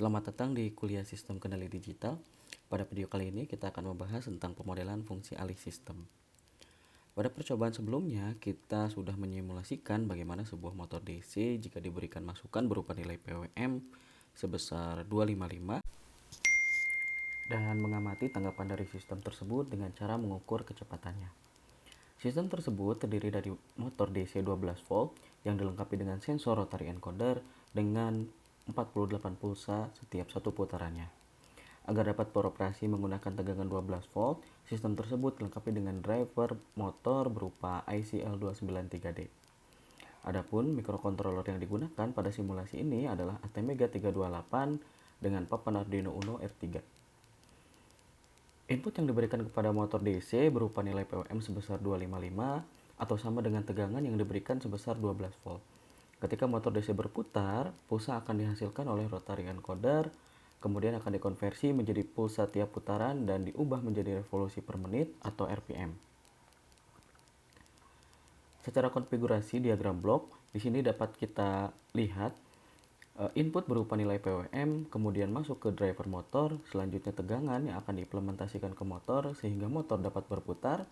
Selamat datang di kuliah Sistem Kendali Digital. Pada video kali ini kita akan membahas tentang pemodelan fungsi alih sistem. Pada percobaan sebelumnya, kita sudah menyimulasikan bagaimana sebuah motor DC jika diberikan masukan berupa nilai PWM sebesar 255 dan mengamati tanggapan dari sistem tersebut dengan cara mengukur kecepatannya. Sistem tersebut terdiri dari motor DC 12 volt yang dilengkapi dengan sensor rotary encoder dengan 48 pulsa setiap satu putarannya. Agar dapat beroperasi menggunakan tegangan 12 volt, sistem tersebut dilengkapi dengan driver motor berupa ICL293D. Adapun mikrokontroler yang digunakan pada simulasi ini adalah ATmega 328 dengan papan Arduino Uno R3. Input yang diberikan kepada motor DC berupa nilai PWM sebesar 255 atau sama dengan tegangan yang diberikan sebesar 12 volt. Ketika motor DC berputar, pulsa akan dihasilkan oleh rotary encoder, kemudian akan dikonversi menjadi pulsa tiap putaran dan diubah menjadi revolusi per menit atau RPM. Secara konfigurasi diagram blok, di sini dapat kita lihat input berupa nilai PWM, kemudian masuk ke driver motor, selanjutnya tegangan yang akan diimplementasikan ke motor sehingga motor dapat berputar.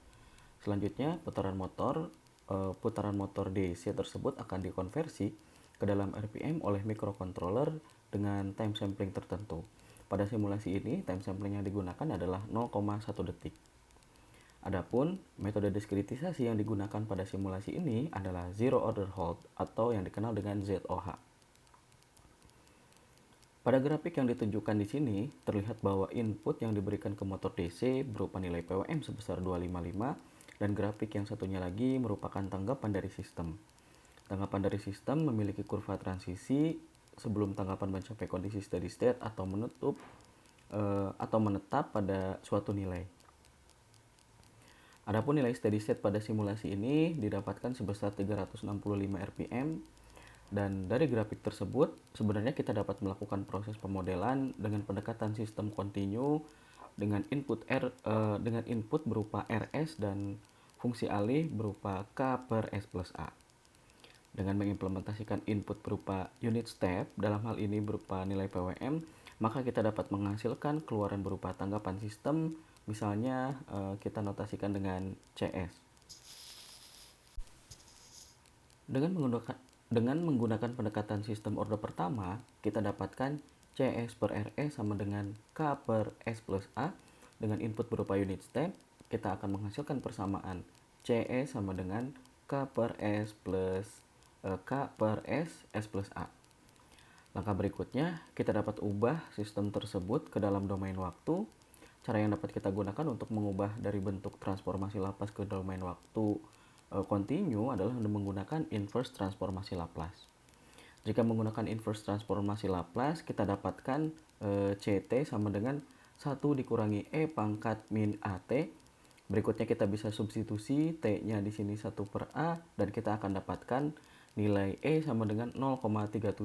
Selanjutnya putaran motor DC tersebut akan dikonversi ke dalam RPM oleh microcontroller dengan time sampling tertentu. Pada simulasi ini, time sampling yang digunakan adalah 0,1 detik. Adapun metode diskritisasi yang digunakan pada simulasi ini adalah zero order hold atau yang dikenal dengan ZOH. Pada grafik yang ditunjukkan di sini, terlihat bahwa input yang diberikan ke motor DC berupa nilai PWM sebesar 255 dan grafik yang satunya lagi merupakan tanggapan dari sistem. Tanggapan dari sistem memiliki kurva transisi sebelum tanggapan mencapai kondisi steady state atau menetap pada suatu nilai. Adapun nilai steady state pada simulasi ini didapatkan sebesar 365 rpm. Dan dari grafik tersebut, sebenarnya kita dapat melakukan proses pemodelan dengan pendekatan sistem kontinu dengan input berupa RS dan fungsi alih berupa K per S plus A. Dengan mengimplementasikan input berupa unit step, dalam hal ini berupa nilai PWM, maka kita dapat menghasilkan keluaran berupa tanggapan sistem, misalnya kita notasikan dengan CS. Dengan menggunakan pendekatan sistem order pertama, kita dapatkan CS per RS sama dengan K per S plus A. Dengan input berupa unit step, kita akan menghasilkan persamaan CS sama dengan K per S plus A. Langkah berikutnya, kita dapat ubah sistem tersebut ke dalam domain waktu. Cara yang dapat kita gunakan untuk mengubah dari bentuk transformasi Laplace ke domain waktu kontinu adalah menggunakan inverse transformasi Laplace. Jika menggunakan inverse transformasi Laplace, kita dapatkan CT sama dengan 1 dikurangi E pangkat min AT. Berikutnya kita bisa substitusi T-nya di sini 1 per A dan kita akan dapatkan nilai E sama dengan 0,37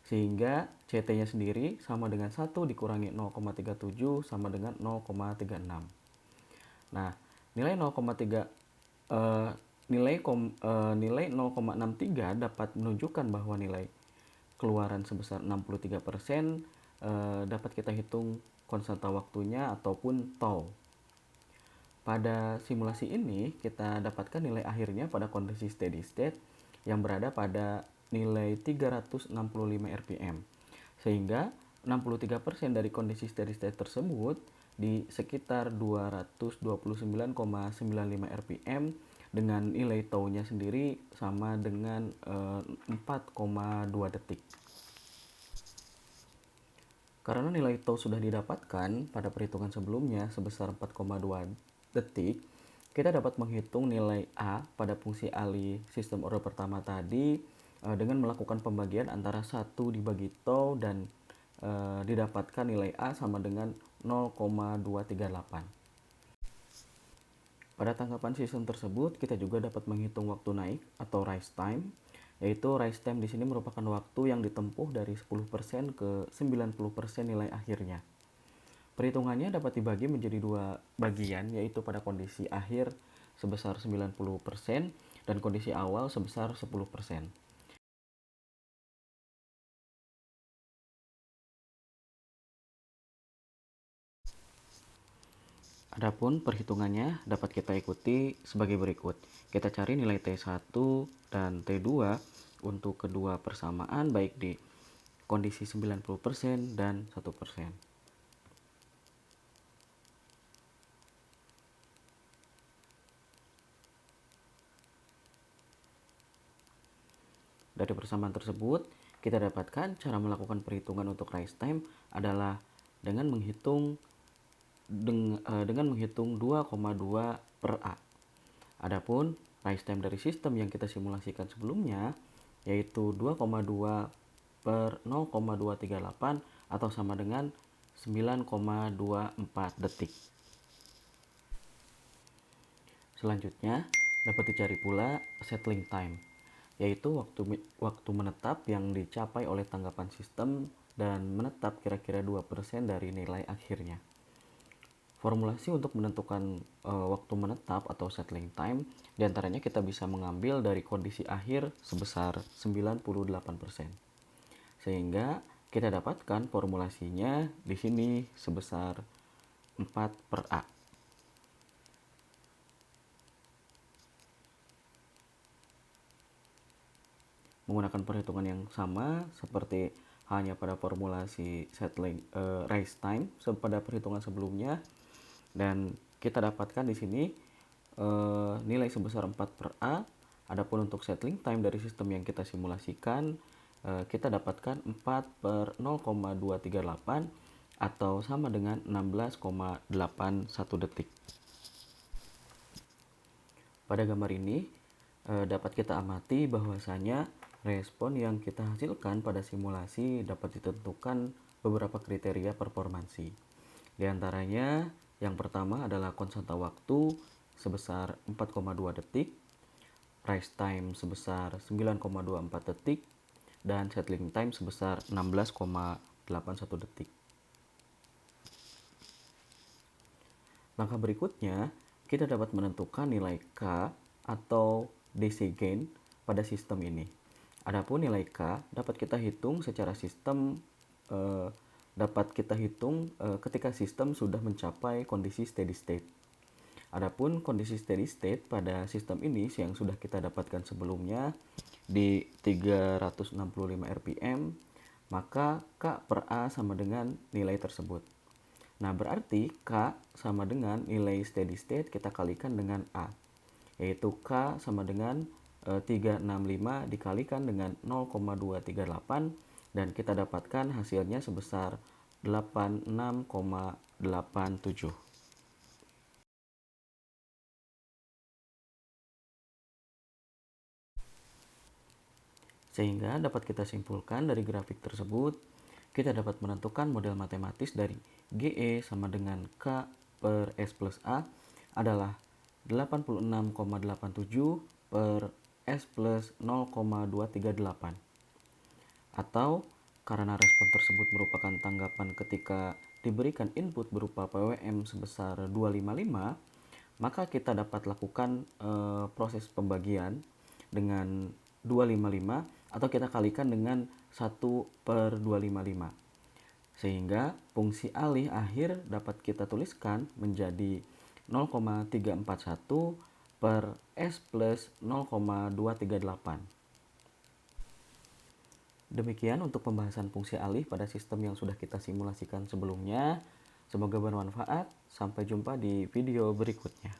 sehingga CT-nya sendiri sama dengan 1 dikurangi 0,37 sama dengan 0,36. Nah, nilai 0,63 dapat menunjukkan bahwa nilai keluaran sebesar 63% dapat kita hitung konstanta waktunya ataupun tau. Pada simulasi ini kita dapatkan nilai akhirnya pada kondisi steady state yang berada pada nilai 365 rpm. Sehingga 63% dari kondisi steady state tersebut di sekitar 229,95 rpm dengan nilai tau-nya sendiri sama dengan 4,2 detik. Karena nilai tau sudah didapatkan pada perhitungan sebelumnya sebesar 4,2 detik, kita dapat menghitung nilai A pada fungsi alih sistem order pertama tadi dengan melakukan pembagian antara 1 dibagi tau dan didapatkan nilai A sama dengan 0,238. Pada tanggapan sistem tersebut, kita juga dapat menghitung waktu naik atau rise time, yaitu rise time di sini merupakan waktu yang ditempuh dari 10% ke 90% nilai akhirnya. Perhitungannya dapat dibagi menjadi 2 bagian, yaitu pada kondisi akhir sebesar 90% dan kondisi awal sebesar 10%. Adapun perhitungannya dapat kita ikuti sebagai berikut. Kita cari nilai T1 dan T2 untuk kedua persamaan baik di kondisi 90% dan 1%. Dari persamaan tersebut, kita dapatkan cara melakukan perhitungan untuk rise time adalah dengan menghitung 2,2 per A. Adapun rise time dari sistem yang kita simulasikan sebelumnya yaitu 2,2 per 0,238 atau sama dengan 9,24 detik. Selanjutnya, dapat dicari pula settling time, yaitu waktu menetap yang dicapai oleh tanggapan sistem dan menetap kira-kira 2% dari nilai akhirnya. Formulasi untuk menentukan waktu menetap atau settling time diantaranya kita bisa mengambil dari kondisi akhir sebesar 98%. Sehingga kita dapatkan formulasinya di sini sebesar 4 per A. Menggunakan perhitungan yang sama seperti hanya pada formulasi settling rise time pada perhitungan sebelumnya, dan kita dapatkan di sini nilai sebesar 4 per A. Adapun untuk settling time dari sistem yang kita simulasikan, kita dapatkan 4 per 0,238 atau sama dengan 16,81 detik. Pada gambar ini dapat kita amati bahwasanya respon yang kita hasilkan pada simulasi dapat ditentukan beberapa kriteria performansi. Di antaranya yang pertama adalah konstanta waktu sebesar 4,2 detik, rise time sebesar 9,24 detik, dan settling time sebesar 16,81 detik. Langkah berikutnya, kita dapat menentukan nilai K atau DC gain pada sistem ini. Adapun nilai K dapat kita hitung secara sistem ketika sistem sudah mencapai kondisi steady state. Adapun kondisi steady state pada sistem ini yang sudah kita dapatkan sebelumnya di 365 rpm, maka K per A sama dengan nilai tersebut. Nah, berarti K sama dengan nilai steady state kita kalikan dengan A, yaitu K sama dengan 365 dikalikan dengan 0,238 dan kita dapatkan hasilnya sebesar 86,87. Sehingga dapat kita simpulkan dari grafik tersebut, kita dapat menentukan model matematis dari GE sama dengan K per S plus A adalah 86,87 per S plus 0,238. Atau karena respon tersebut merupakan tanggapan ketika diberikan input berupa PWM sebesar 255, maka kita dapat lakukan proses pembagian dengan 255 atau kita kalikan dengan 1 per 255. Sehingga fungsi alih akhir dapat kita tuliskan menjadi 0,341 per S plus 0,238. Demikian untuk pembahasan fungsi alih pada sistem yang sudah kita simulasikan sebelumnya. Semoga bermanfaat. Sampai jumpa di video berikutnya.